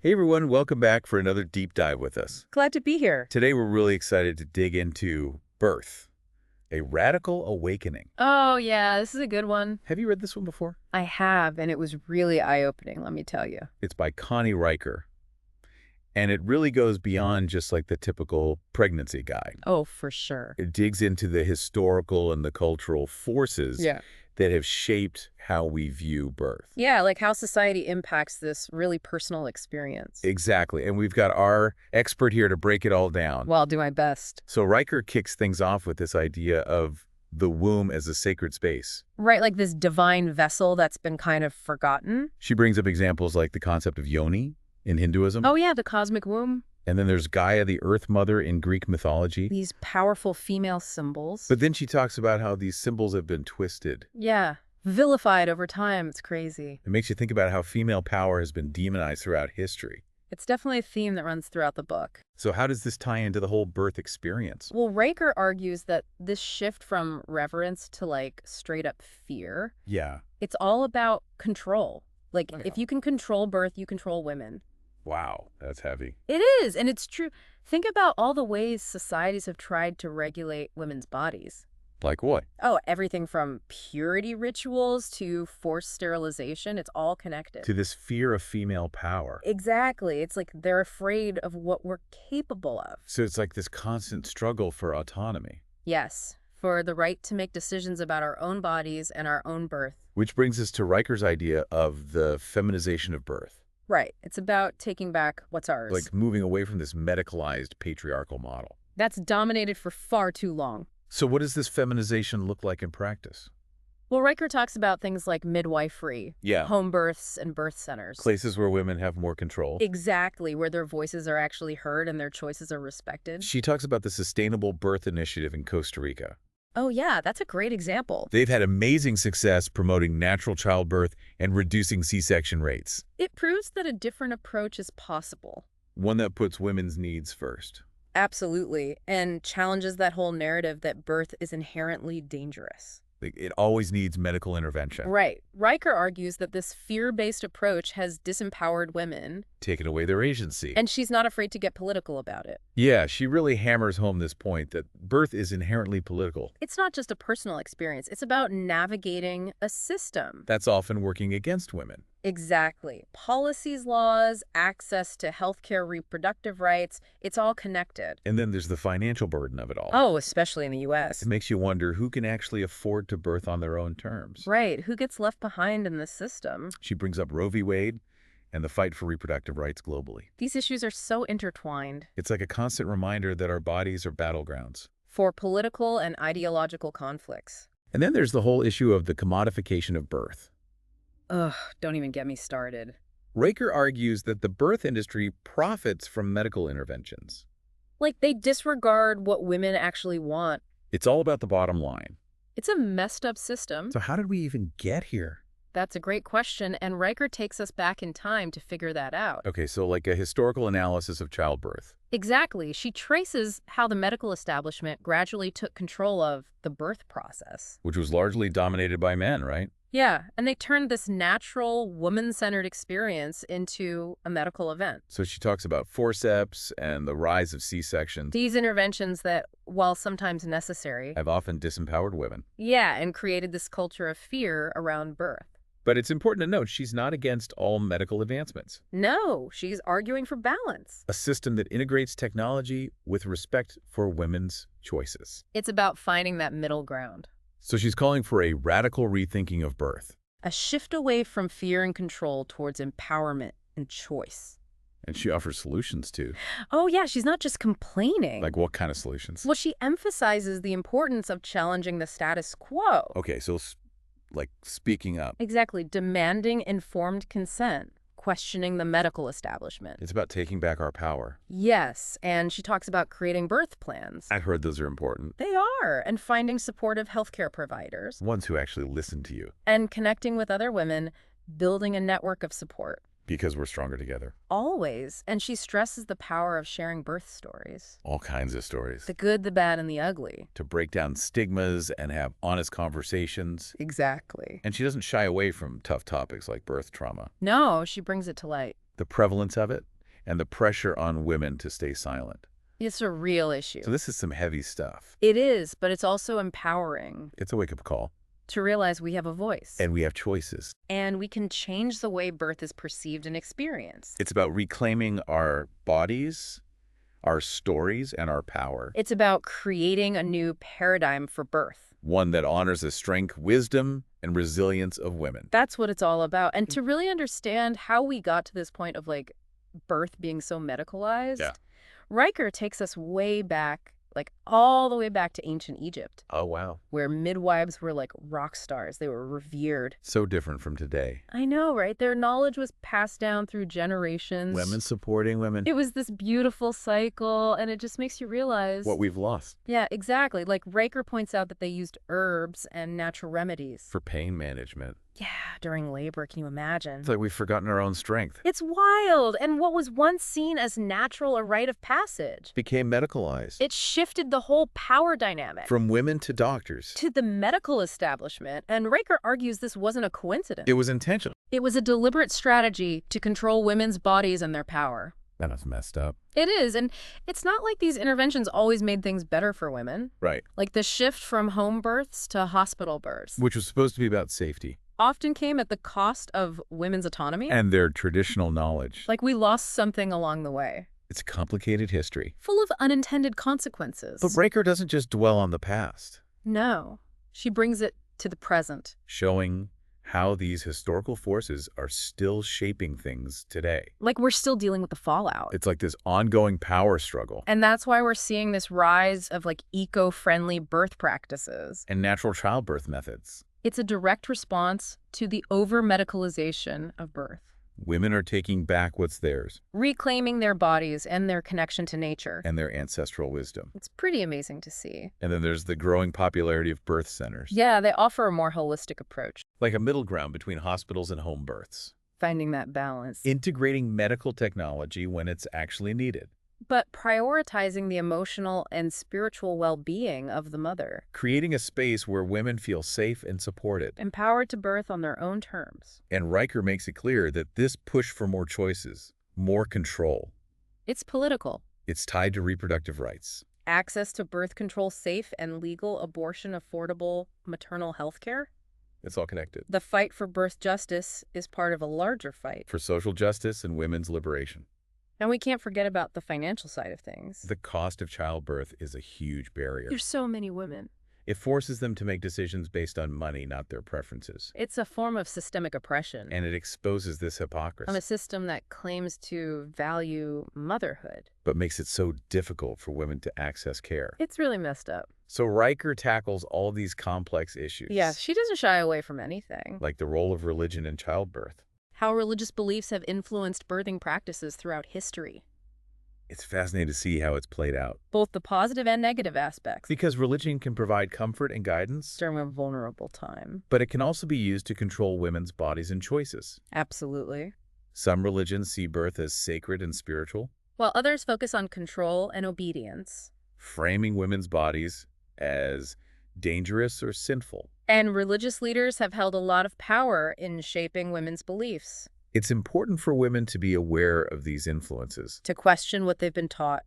Hey everyone, welcome back for another deep dive with us. Glad to be here. Today we're really excited to dig into birth, a radical awakening. Oh, yeah, this is a good one. Have you read this one before? I have, and it was really eye-opening, let me tell you. It's by Connie Riker, and it really goes beyond just like the typical pregnancy guide. Oh, for sure. It digs into the historical and the cultural forces Yeah. that have shaped how we view birth. Yeah, like how society impacts this really personal experience. Exactly, and we've got our expert here to break it all down. Well, I'll do my best. So Riker kicks things off with this idea of the womb as a sacred space. Right, like this divine vessel that's been kind of forgotten. She brings up examples like the concept of yoni in Hinduism. Oh, yeah, the cosmic womb. And then there's Gaia, the Earth Mother in Greek mythology. These powerful female symbols. But then she talks about how these symbols have been twisted. Yeah, vilified over time. It's crazy. It makes you think about how female power has been demonized throughout history. It's definitely a theme that runs throughout the book. So how does this tie into the whole birth experience? Well, Riker argues that this shift from reverence to like straight up fear, Yeah. it's all about control. Like, Oh, if yeah. you can control birth, you control women. Wow, that's heavy. It is, and it's true. Think about all the ways societies have tried to regulate women's bodies. Like what? Oh, everything from purity rituals to forced sterilization, it's all connected. To this fear of female power. Exactly. It's like they're afraid of what we're capable of. So it's like this constant struggle for autonomy. Yes, for the right to make decisions about our own bodies and our own birth. Which brings us to Riker's idea of the feminization of birth. Right. It's about taking back what's ours. Like moving away from this medicalized patriarchal model. That's dominated for far too long. So what does this feminization look like in practice? Well, Riker talks about things like midwifery, Yeah. home births, and birth centers. Places where women have more control. Exactly, where their voices are actually heard and their choices are respected. She talks about the Sustainable Birth Initiative in Costa Rica. Oh, yeah, that's a great example. They've had amazing success promoting natural childbirth and reducing C-section rates. It proves that a different approach is possible. One that puts women's needs first. Absolutely, and challenges that whole narrative that birth is inherently dangerous. Like, it always needs medical intervention. Right. Riker argues that this fear-based approach has disempowered women, Taking away their agency. and she's not afraid to get political about it. Yeah, she really hammers home this point that birth is inherently political. It's not just a personal experience. It's about navigating a system. That's often working against women. Exactly. Policies, laws, access to healthcare, reproductive rights, it's all connected. And then there's the financial burden of it all. Oh, especially in the U.S. It makes you wonder who can actually afford to birth on their own terms. Right. Who gets left behind in this system? She brings up Roe v. Wade and the fight for reproductive rights globally. These issues are so intertwined. It's like a constant reminder that our bodies are battlegrounds. For political and ideological conflicts. And then there's the whole issue of the commodification of birth. Ugh, don't even get me started. Riker argues that the birth industry profits from medical interventions. Like, they disregard what women actually want. It's all about the bottom line. It's a messed up system. So how did we even get here? That's a great question, and Riker takes us back in time to figure that out. Okay, so like a historical analysis of childbirth. Exactly. She traces how the medical establishment gradually took control of the birth process. Which was largely dominated by men, right? Yeah, and they turned this natural, woman-centered experience into a medical event. So she talks about forceps and the rise of C-sections These interventions that, while sometimes necessary, have often disempowered women. yeah, and created this culture of fear around birth. But it's important to note she's not against all medical advancements. No, she's arguing for balance. A system that integrates technology with respect for women's choices. It's about finding that middle ground. So she's calling for a radical rethinking of birth. A shift away from fear and control towards empowerment and choice. And she offers solutions too. Oh, yeah, she's not just complaining. Like what kind of solutions? Well, she emphasizes the importance of challenging the status quo. Okay, so like speaking up. Exactly. Demanding informed consent. Questioning the medical establishment. It's about taking back our power. Yes, and she talks about creating birth plans. I've heard those are important. They are, and finding supportive healthcare providers. Ones who actually listen to you. And connecting with other women, building a network of support. Because we're stronger together. Always. And she stresses the power of sharing birth stories. All kinds of stories. The good, the bad, and the ugly. To break down stigmas and have honest conversations. Exactly. And she doesn't shy away from tough topics like birth trauma. No, she brings it to light. The prevalence of it, and the pressure on women to stay silent. It's a real issue. So this is some heavy stuff. It is, but it's also empowering It's a wake-up call. to realize we have a voice. And we have choices. And we can change the way birth is perceived and experienced. It's about reclaiming our bodies, our stories, and our power. It's about creating a new paradigm for birth. One that honors the strength, wisdom, and resilience of women. That's what it's all about. And to really understand how we got to this point of like birth being so medicalized, Yeah. Riker takes us way back, like all the way back to ancient Egypt, Oh, wow. where midwives were like rock stars. They were revered. So different from today. I know, right? Their knowledge was passed down through generations. Women supporting women. It was this beautiful cycle, and it just makes you realize... What we've lost. Yeah, exactly. Like Riker points out that they used herbs and natural remedies. For pain management. Yeah, during labor, can you imagine? It's like we've forgotten our own strength. It's wild, and what was once seen as natural, a rite of passage. Became medicalized. It shifted the whole power dynamic. From women to doctors. To the medical establishment, and Riker argues this wasn't a coincidence. It was intentional. It was a deliberate strategy to control women's bodies and their power. That was messed up. It is, and it's not like these interventions always made things better for women. Right. Like the shift from home births to hospital births Which was supposed to be about safety. often came at the cost of women's autonomy. And their traditional knowledge. Like we lost something along the way. It's a complicated history. Full of unintended consequences. But Riker doesn't just dwell on the past. No. She brings it to the present. Showing how these historical forces are still shaping things today. Like we're still dealing with the fallout. It's like this ongoing power struggle. And that's why we're seeing this rise of like eco-friendly birth practices. And natural childbirth methods. It's a direct response to the over-medicalization of birth. Women are taking back what's theirs. Reclaiming their bodies and their connection to nature. And their ancestral wisdom. It's pretty amazing to see. And then there's the growing popularity of birth centers. Yeah, they offer a more holistic approach. Like a middle ground between hospitals and home births. Finding that balance. Integrating medical technology when it's actually needed. But prioritizing the emotional and spiritual well-being of the mother. Creating a space where women feel safe and supported. Empowered to birth on their own terms. And Riker makes it clear that this push for more choices, more control, It's political. it's tied to reproductive rights. Access to birth control, safe and legal abortion, affordable maternal health care. It's all connected. The fight for birth justice is part of a larger fight. For social justice and women's liberation. And we can't forget about the financial side of things. The cost of childbirth is a huge barrier. There's so many women. It forces them to make decisions based on money, not their preferences. It's a form of systemic oppression. And it exposes this On a hypocrisy, system that claims to value motherhood. but makes it so difficult for women to access care. It's really messed up. So Riker tackles all these complex issues. Yeah, she doesn't shy away from anything. Like the role of religion in childbirth. How religious beliefs have influenced birthing practices throughout history. It's fascinating to see how it's played out. Both the positive and negative aspects. Because religion can provide comfort and guidance, During a vulnerable time. but it can also be used to control women's bodies and choices. Absolutely. Some religions see birth as sacred and spiritual, While others focus on control and obedience. framing women's bodies as dangerous or sinful. And religious leaders have held a lot of power in shaping women's beliefs. It's important for women to be aware of these influences To question what they've been taught.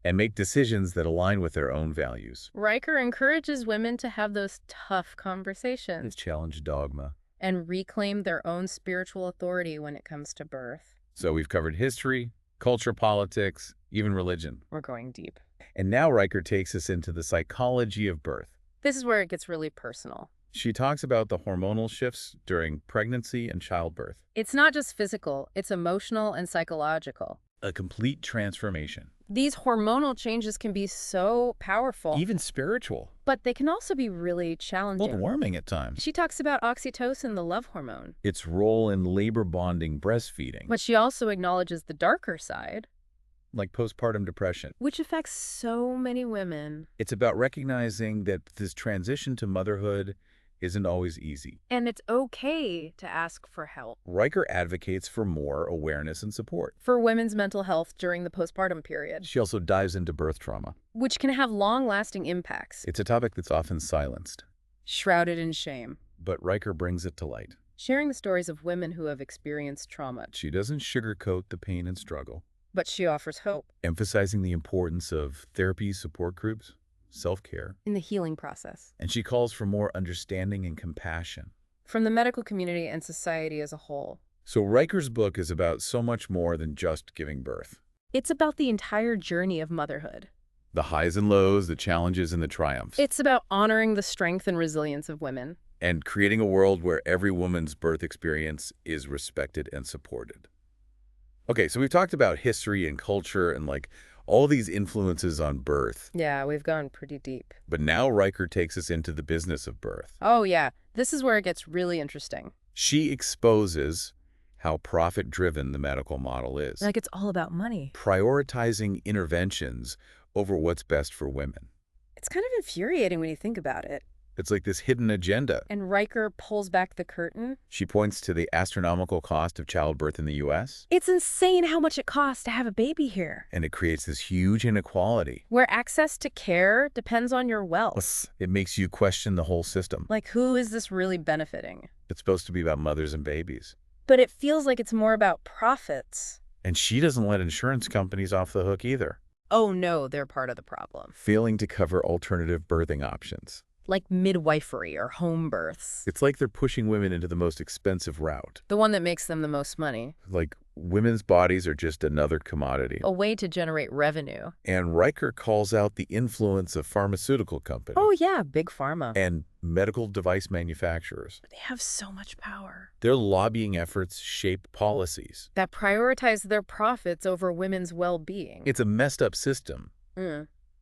and make decisions that align with their own values. Riker encourages women to have those tough It's conversations challenge dogma. and reclaim their own spiritual authority when it comes to birth. So we've covered history, culture, politics, even religion. We're going deep. And now Riker takes us into the psychology of birth. This is where it gets really personal. She talks about the hormonal shifts during pregnancy and childbirth. It's not just physical, it's emotional and psychological. A complete transformation. These hormonal changes can be so powerful, Even spiritual. but they can also be really challenging. Overwhelming at times. She talks about oxytocin, the love hormone, Its role in labor bonding breastfeeding, but she also acknowledges the darker side, like postpartum depression. which affects so many women. It's about recognizing that this transition to motherhood isn't always easy. And it's okay to ask for help. Riker advocates for more awareness and support. For women's mental health during the postpartum period, She also dives into birth trauma. which can have long-lasting impacts, It's a topic that's often silenced, shrouded in shame. but Riker brings it to light. Sharing the stories of women who have experienced trauma. She doesn't sugarcoat the pain and struggle. But she offers hope emphasizing the importance of therapy, support groups, self-care. in the healing process. And she calls for more understanding and compassion. From the medical community and society as a whole. So Riker's book is about so much more than just giving birth. It's about the entire journey of motherhood. The highs and lows, the challenges and the triumphs. It's about honoring the strength and resilience of women. And creating a world where every woman's birth experience is respected and supported. Okay, so we've talked about history and culture and all these influences on birth. Yeah, we've gone pretty deep. But now Riker takes us into the business of birth. Oh, yeah. This is where it gets really interesting. She exposes how profit-driven the medical model is. Like it's all about money. Prioritizing interventions over what's best for women. It's kind of infuriating when you think about it. It's like this hidden agenda. And Riker pulls back the curtain. She points to the astronomical cost of childbirth in the U.S. It's insane how much it costs to have a baby here. And it creates this huge inequality. Where access to care depends on your wealth. It makes you question the whole system. Like, who is this really benefiting? It's supposed to be about mothers and babies. But it feels like it's more about profits. And she doesn't let insurance companies off the hook either. Oh no, they're part of the problem. Failing to cover alternative birthing options. Like midwifery or home births. It's like they're pushing women into the most expensive route. The one that makes them the most money. Like women's bodies are just another commodity. A way to generate revenue. And Riker calls out the influence of pharmaceutical companies. Oh yeah, big pharma. And medical device manufacturers. They have so much power. Their lobbying efforts shape policies. That prioritize their profits over women's well-being. It's a messed up system.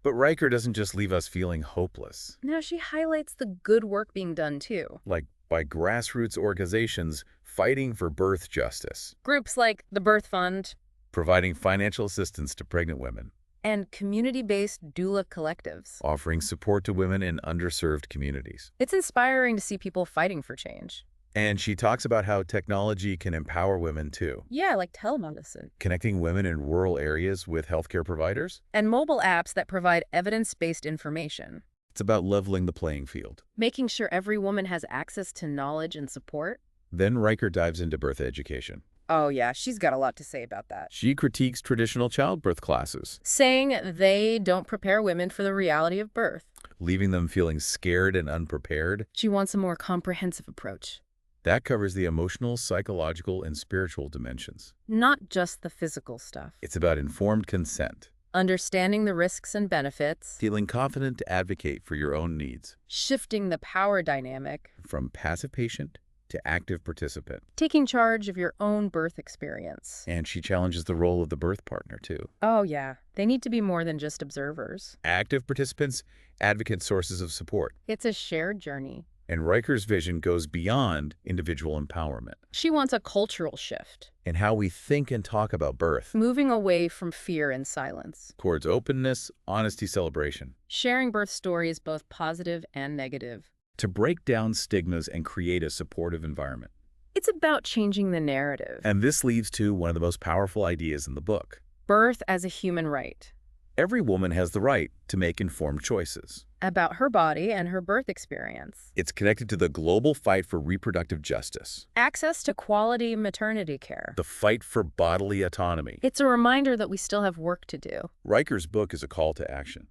But Riker doesn't just leave us feeling hopeless. No, she highlights the good work being done too. Like by grassroots organizations fighting for birth justice. Groups like the Birth Fund. Providing financial assistance to pregnant women. And community-based doula collectives. Offering support to women in underserved communities. It's inspiring to see people fighting for change. And she talks about how technology can empower women too. Yeah, like telemedicine. Connecting women in rural areas with healthcare providers. And mobile apps that provide evidence-based information. It's about leveling the playing field. Making sure every woman has access to knowledge and support. Then Riker dives into birth education. Oh yeah, she's got a lot to say about that. She critiques traditional childbirth classes. Saying they don't prepare women for the reality of birth. Leaving them feeling scared and unprepared. She wants a more comprehensive approach. That covers the emotional, psychological, and spiritual dimensions. Not just the physical stuff. It's about informed consent. Understanding the risks and benefits. Feeling confident to advocate for your own needs. Shifting the power dynamic. From passive patient to active participant. Taking charge of your own birth experience. And she challenges the role of the birth partner, too. Oh, yeah. They need to be more than just observers. Active participants, advocate sources of support. It's a shared journey. And Riker's vision goes beyond individual empowerment. She wants a cultural shift. In how we think and talk about birth. Moving away from fear and silence. Towards openness, honesty, celebration. Sharing birth stories, both positive and negative. To break down stigmas and create a supportive environment. It's about changing the narrative. And this leads to one of the most powerful ideas in the book. Birth as a human right. Every woman has the right to make informed choices. About her body and her birth experience. It's connected to the global fight for reproductive justice. Access to quality maternity care. The fight for bodily autonomy. It's a reminder that we still have work to do. Riker's book is a call to action.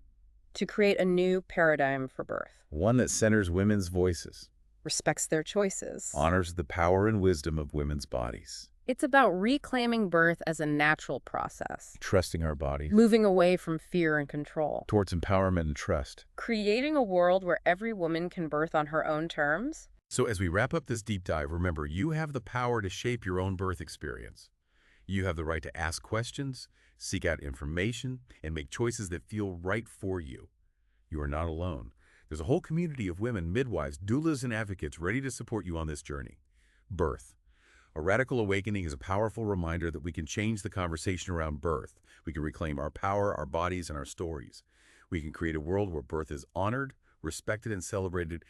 To create a new paradigm for birth. One that centers women's voices. Respects their choices. Honors the power and wisdom of women's bodies. It's about reclaiming birth as a natural process. Trusting our bodies. Moving away from fear and control. Towards empowerment and trust. Creating a world where every woman can birth on her own terms. So as we wrap up this deep dive, remember, you have the power to shape your own birth experience. You have the right to ask questions, seek out information, and make choices that feel right for you. You are not alone. There's a whole community of women, midwives, doulas, and advocates ready to support you on this journey. Birth. A radical awakening is a powerful reminder that we can change the conversation around birth. We can reclaim our power, our bodies, and our stories. We can create a world where birth is honored, respected, and celebrated